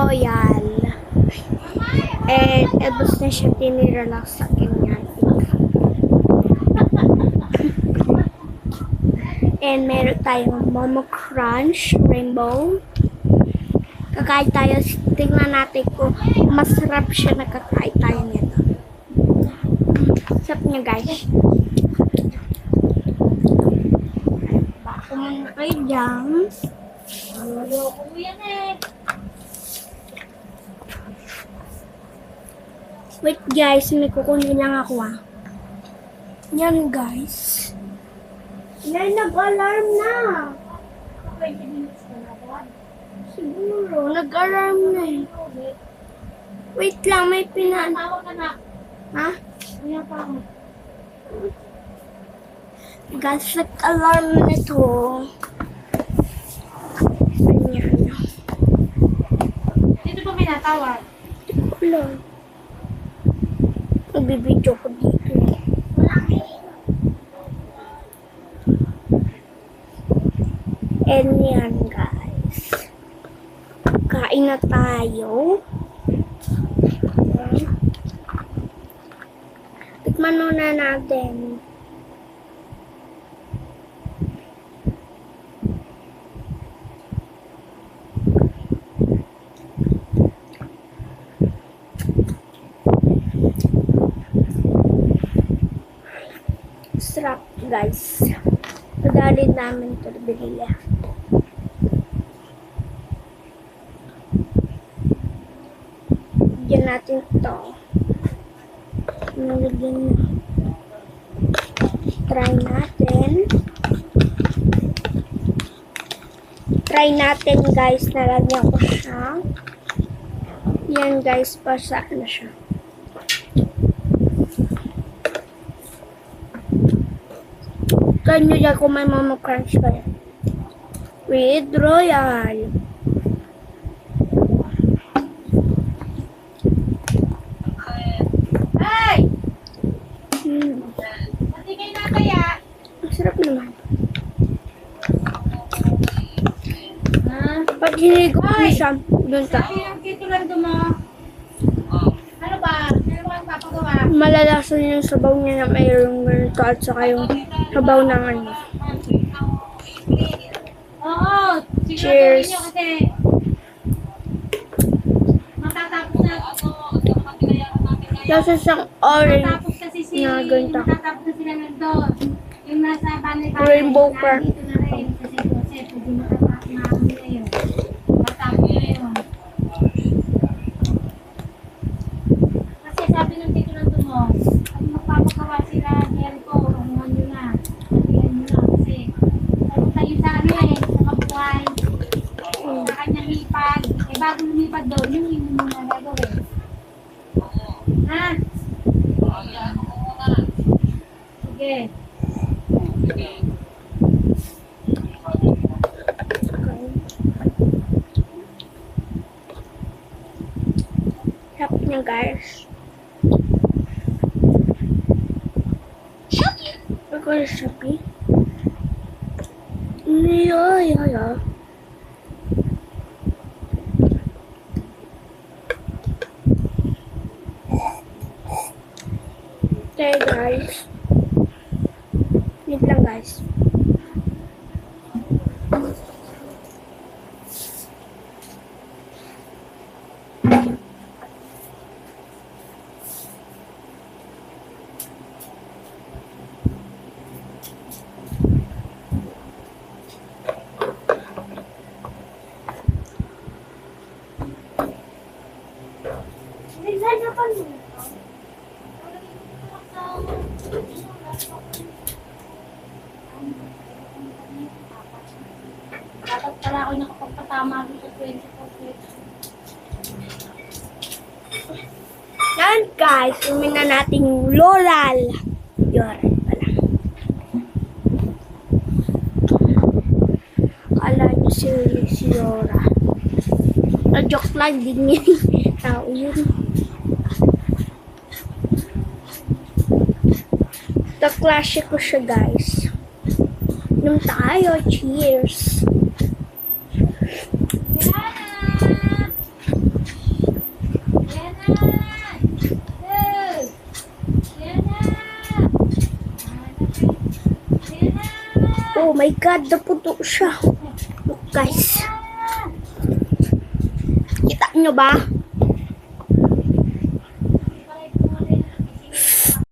Royal. And ebos na siya tinira lang sa kanya. And meron tayong Momo Crunch Rainbow. Kakain tayo. Tingnan natin kung masarap siya na kakain tayo nito. Sarap niya, guys. Bako muna kayo dyan. Wait, guys. May kukunin lang ako, ah. Yan, guys. Yan, nag-alarm na. Siguro, nag-alarm na eh. Wait lang, may Ha? Guys, nag-alarm na to. Ayan. Dito ba may natawag? Wala. Nagbibidyo ko dito. And yan, guys. Kain na tayo. Tikman muna natin. Sarap, guys. Padali namin ito binili. Bigyan natin ito. Nalagyan na. Try natin. Try natin, guys. Nalagyan ko siya. Yan, guys. Pasa na siya. Kanyo dyan kung may Momo Crunch kayo. With Royal. Hey! Pati kayo na kaya? Ang sarap naman. Ha? Pag hinigo ko siya, doon ka. Sabi ang titulan mo. Ano ba? Ano ba ang papagawa? Malalasan yung sabaw niya na mayroong ganito at saka yung sabaw ng ano. Oo. Cheers. Siguro kasi matatapos na. Tapos isang orange Matatapos kasi na ganito. matatapos na sila nandun. Yung nasa banay Rainbow Crunch. Dito na rin. Kasi pwede matatapos na kami na yun. Matapos na yun. Kasi sabi ng tito ng tumo, pag magpapagawa sila, Jericho, umuhan nyo na. Sabihan nyo na. Kasi sabi tayo sa ano eh, sa kabuhay. Sa kanyang lipad. Eh bago lumipad doon, yung hindi mo na gagawin. Ha? Sige. Sarap niya, guys. Ako yung Shopee. Yeah. Okay, guys. Wait lang, guys. Dapat pala ako nakapagpatama dito sa 24. Yan, guys. Umin na natin yung Loral. Yoran pala. Kala niyo si Yora. Na-joke lang din niya. Tao yun. Kaklase ko siya, guys. Inom tayo. Cheers. Oh my God, naputo siya. Look guys. Kita nyo ba?